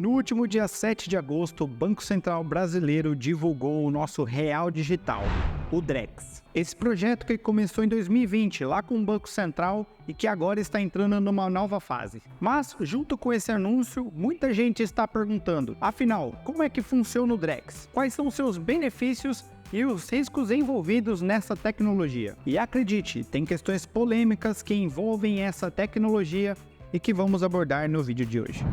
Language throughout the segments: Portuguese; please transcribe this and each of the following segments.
No último dia 7 de agosto, o Banco Central Brasileiro divulgou o nosso Real Digital, o Drex. Esse projeto que começou em 2020, lá com o Banco Central, e que agora está entrando numa nova fase. Mas, junto com esse anúncio, muita gente está perguntando, afinal, como é que funciona o Drex? Quais são os seus benefícios e os riscos envolvidos nessa tecnologia? E acredite, tem questões polêmicas que envolvem essa tecnologia e que vamos abordar no vídeo de hoje.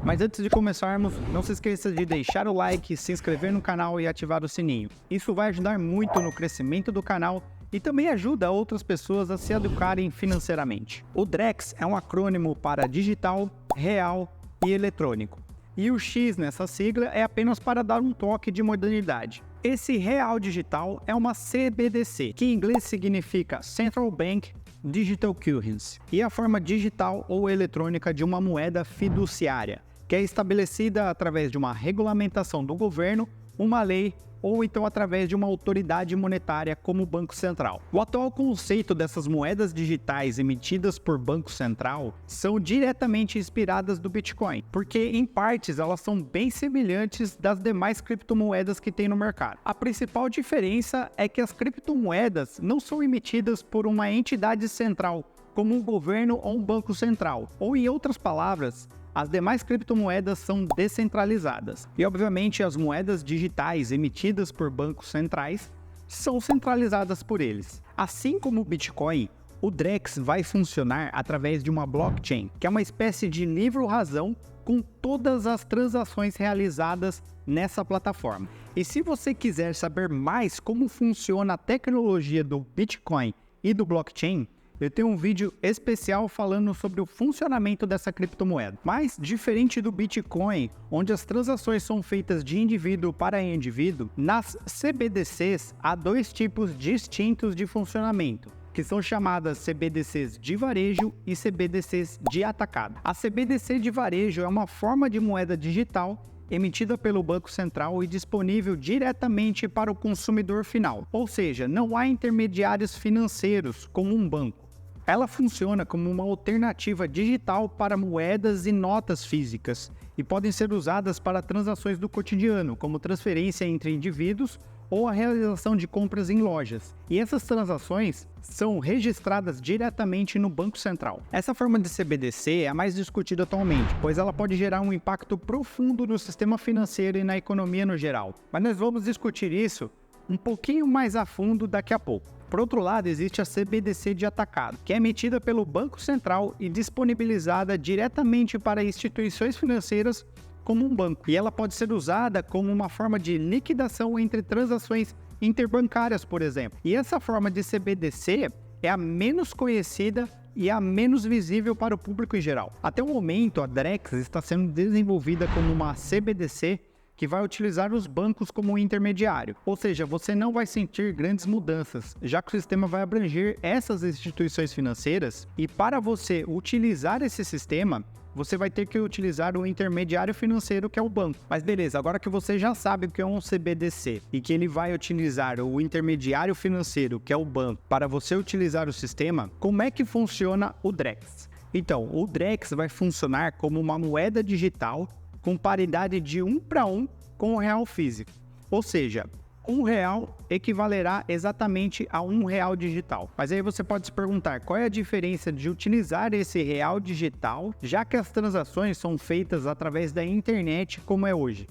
Mas antes de começarmos, não se esqueça de deixar o like, se inscrever no canal e ativar o sininho. Isso vai ajudar muito no crescimento do canal e também ajuda outras pessoas a se educarem financeiramente. O Drex é um acrônimo para digital, real e eletrônico. E o X nessa sigla é apenas para dar um toque de modernidade. Esse Real Digital é uma CBDC, que em inglês significa Central Bank Digital Currency, e é a forma digital ou eletrônica de uma moeda fiduciária, que é estabelecida através de uma regulamentação do governo, uma lei ou então através de uma autoridade monetária como o Banco Central. O atual conceito dessas moedas digitais emitidas por Banco Central são diretamente inspiradas do Bitcoin, porque em partes elas são bem semelhantes das demais criptomoedas que tem no mercado. A principal diferença é que as criptomoedas não são emitidas por uma entidade central, como um governo ou um banco central, ou em outras palavras, as demais criptomoedas são descentralizadas. E obviamente as moedas digitais emitidas por bancos centrais são centralizadas por eles. Assim como o Bitcoin, o Drex vai funcionar através de uma blockchain, que é uma espécie de livro-razão com todas as transações realizadas nessa plataforma. E se você quiser saber mais como funciona a tecnologia do Bitcoin e do blockchain, eu tenho um vídeo especial falando sobre o funcionamento dessa criptomoeda. Mas, diferente do Bitcoin, onde as transações são feitas de indivíduo para indivíduo, nas CBDCs há dois tipos distintos de funcionamento, que são chamadas CBDCs de varejo e CBDCs de atacado. A CBDC de varejo é uma forma de moeda digital emitida pelo Banco Central e disponível diretamente para o consumidor final, ou seja, não há intermediários financeiros como um banco. Ela funciona como uma alternativa digital para moedas e notas físicas e podem ser usadas para transações do cotidiano, como transferência entre indivíduos ou a realização de compras em lojas. E essas transações são registradas diretamente no Banco Central. Essa forma de CBDC é a mais discutida atualmente, pois ela pode gerar um impacto profundo no sistema financeiro e na economia no geral. Mas nós vamos discutir isso um pouquinho mais a fundo daqui a pouco. Por outro lado, existe a CBDC de atacado, que é emitida pelo Banco Central e disponibilizada diretamente para instituições financeiras como um banco. E ela pode ser usada como uma forma de liquidação entre transações interbancárias, por exemplo. E essa forma de CBDC é a menos conhecida e a menos visível para o público em geral. Até o momento, a Drex está sendo desenvolvida como uma CBDC que vai utilizar os bancos como intermediário. Ou seja, você não vai sentir grandes mudanças, já que o sistema vai abranger essas instituições financeiras e para você utilizar esse sistema, você vai ter que utilizar o intermediário financeiro que é o banco. Mas beleza, agora que você já sabe o que é um CBDC e que ele vai utilizar o intermediário financeiro que é o banco para você utilizar o sistema, como é que funciona o Drex? Então, o Drex vai funcionar como uma moeda digital com paridade de 1 para 1 com o real físico. Ou seja, R$1 equivalerá exatamente a R$1 digital. Mas aí você pode se perguntar, qual é a diferença de utilizar esse real digital, já que as transações são feitas através da internet como é hoje?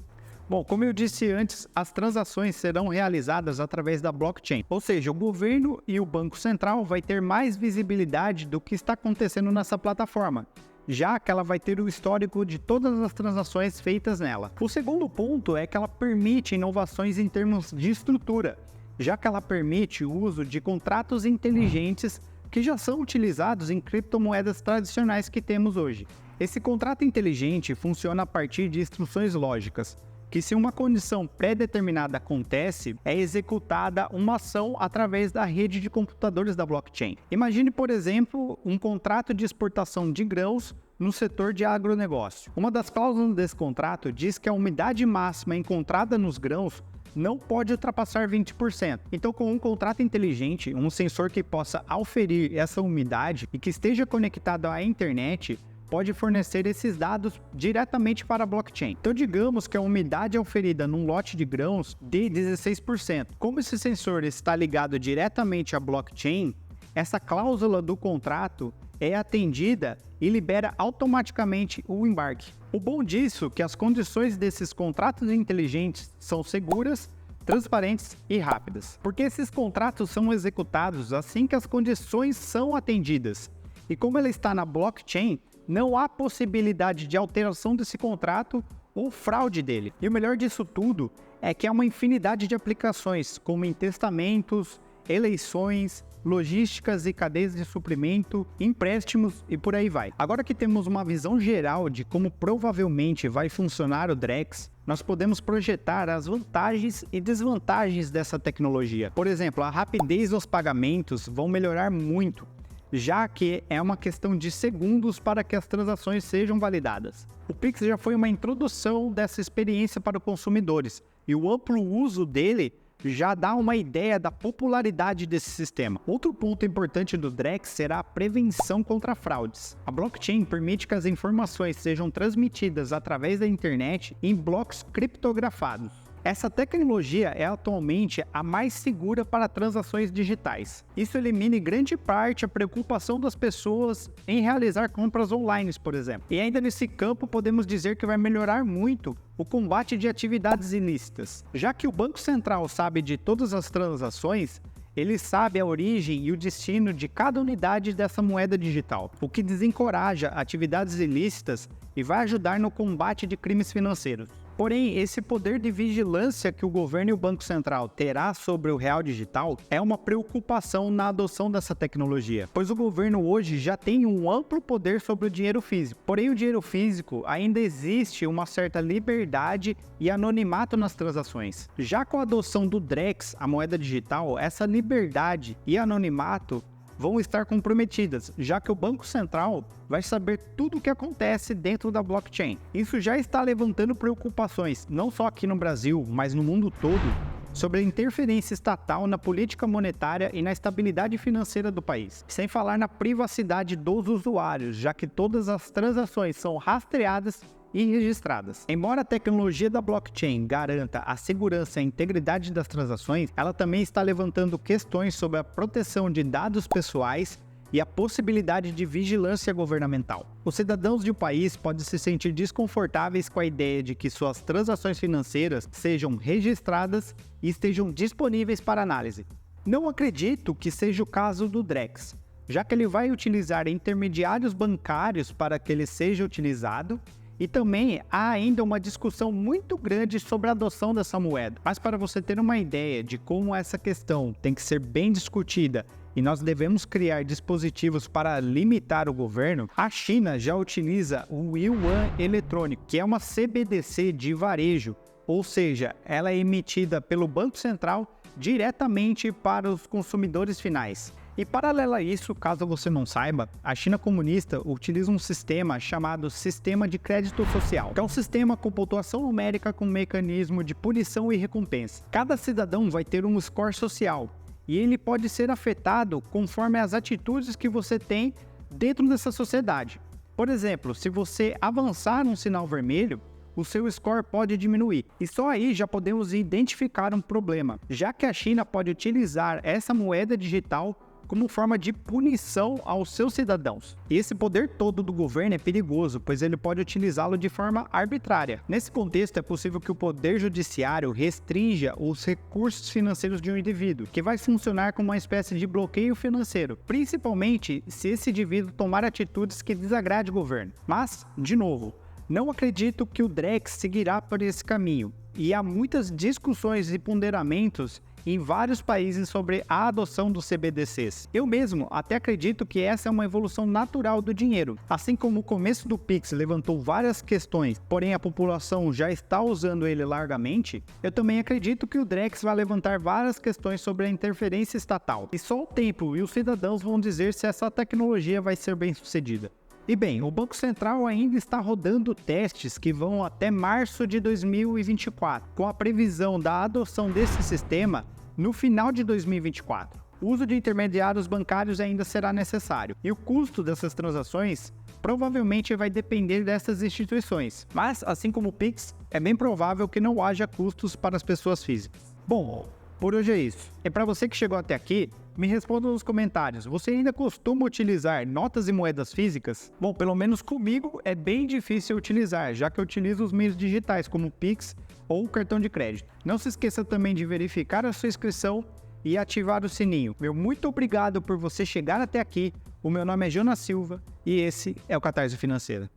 Bom, como eu disse antes, as transações serão realizadas através da blockchain, ou seja, o governo e o Banco Central vai ter mais visibilidade do que está acontecendo nessa plataforma, já que ela vai ter o histórico de todas as transações feitas nela. O segundo ponto é que ela permite inovações em termos de estrutura, já que ela permite o uso de contratos inteligentes que já são utilizados em criptomoedas tradicionais que temos hoje. Esse contrato inteligente funciona a partir de instruções lógicas, que se uma condição pré-determinada acontece, é executada uma ação através da rede de computadores da blockchain. Imagine, por exemplo, um contrato de exportação de grãos no setor de agronegócio. Uma das cláusulas desse contrato diz que a umidade máxima encontrada nos grãos não pode ultrapassar 20%. Então, com um contrato inteligente, um sensor que possa aferir essa umidade e que esteja conectado à internet, pode fornecer esses dados diretamente para a blockchain. Então, digamos que a umidade auferida num lote de grãos de 16%. Como esse sensor está ligado diretamente à blockchain, essa cláusula do contrato é atendida e libera automaticamente o embarque. O bom disso é que as condições desses contratos inteligentes são seguras, transparentes e rápidas, porque esses contratos são executados assim que as condições são atendidas. E como ela está na blockchain, não há possibilidade de alteração desse contrato ou fraude dele. E o melhor disso tudo é que há uma infinidade de aplicações, como em testamentos, eleições, logísticas e cadeias de suprimento, empréstimos e por aí vai. Agora que temos uma visão geral de como provavelmente vai funcionar o Drex, nós podemos projetar as vantagens e desvantagens dessa tecnologia. Por exemplo, a rapidez dos pagamentos vão melhorar muito, já que é uma questão de segundos para que as transações sejam validadas. O Pix já foi uma introdução dessa experiência para os consumidores, e o amplo uso dele já dá uma ideia da popularidade desse sistema. Outro ponto importante do Drex será a prevenção contra fraudes. A blockchain permite que as informações sejam transmitidas através da internet em blocos criptografados. Essa tecnologia é atualmente a mais segura para transações digitais. Isso elimina em grande parte a preocupação das pessoas em realizar compras online, por exemplo. E ainda nesse campo podemos dizer que vai melhorar muito o combate de atividades ilícitas. Já que o Banco Central sabe de todas as transações, ele sabe a origem e o destino de cada unidade dessa moeda digital, o que desencoraja atividades ilícitas e vai ajudar no combate de crimes financeiros. Porém, esse poder de vigilância que o governo e o Banco Central terá sobre o real digital é uma preocupação na adoção dessa tecnologia, pois o governo hoje já tem um amplo poder sobre o dinheiro físico. Porém, o dinheiro físico ainda existe uma certa liberdade e anonimato nas transações. Já com a adoção do Drex, a moeda digital, essa liberdade e anonimato vão estar comprometidas, já que o Banco Central vai saber tudo o que acontece dentro da blockchain. Isso já está levantando preocupações, não só aqui no Brasil, mas no mundo todo, sobre a interferência estatal na política monetária e na estabilidade financeira do país. Sem falar na privacidade dos usuários, já que todas as transações são rastreadas e registradas. Embora a tecnologia da blockchain garanta a segurança e a integridade das transações, ela também está levantando questões sobre a proteção de dados pessoais e a possibilidade de vigilância governamental. Os cidadãos de um país podem se sentir desconfortáveis com a ideia de que suas transações financeiras sejam registradas e estejam disponíveis para análise. Não acredito que seja o caso do Drex, já que ele vai utilizar intermediários bancários para que ele seja utilizado. E também há ainda uma discussão muito grande sobre a adoção dessa moeda. Mas para você ter uma ideia de como essa questão tem que ser bem discutida e nós devemos criar dispositivos para limitar o governo, a China já utiliza o Yuan eletrônico, que é uma CBDC de varejo, ou seja, ela é emitida pelo Banco Central diretamente para os consumidores finais. E paralelo a isso, caso você não saiba, a China comunista utiliza um sistema chamado Sistema de Crédito Social, que é um sistema com pontuação numérica com mecanismo de punição e recompensa. Cada cidadão vai ter um score social, e ele pode ser afetado conforme as atitudes que você tem dentro dessa sociedade. Por exemplo, se você avançar um sinal vermelho, o seu score pode diminuir. E só aí já podemos identificar um problema, já que a China pode utilizar essa moeda digital como forma de punição aos seus cidadãos. E esse poder todo do governo é perigoso, pois ele pode utilizá-lo de forma arbitrária. Nesse contexto, é possível que o poder judiciário restrinja os recursos financeiros de um indivíduo, que vai funcionar como uma espécie de bloqueio financeiro, principalmente se esse indivíduo tomar atitudes que desagradem o governo. Mas, de novo, não acredito que o Drex seguirá por esse caminho, e há muitas discussões e ponderamentos em vários países sobre a adoção dos CBDCs. Eu mesmo até acredito que essa é uma evolução natural do dinheiro. Assim como o começo do Pix levantou várias questões, porém a população já está usando ele largamente, eu também acredito que o Drex vai levantar várias questões sobre a interferência estatal. E só o tempo e os cidadãos vão dizer se essa tecnologia vai ser bem sucedida. E bem, o Banco Central ainda está rodando testes que vão até março de 2024, com a previsão da adoção desse sistema no final de 2024. O uso de intermediários bancários ainda será necessário, e o custo dessas transações provavelmente vai depender dessas instituições. Mas, assim como o Pix, é bem provável que não haja custos para as pessoas físicas. Bom, por hoje é isso. E para você que chegou até aqui, me responda nos comentários, você ainda costuma utilizar notas e moedas físicas? Bom, pelo menos comigo é bem difícil utilizar, já que eu utilizo os meios digitais como o Pix ou o cartão de crédito. Não se esqueça também de verificar a sua inscrição e ativar o sininho. Meu muito obrigado por você chegar até aqui. O meu nome é Jonas Silva e esse é o Catarse Financeira.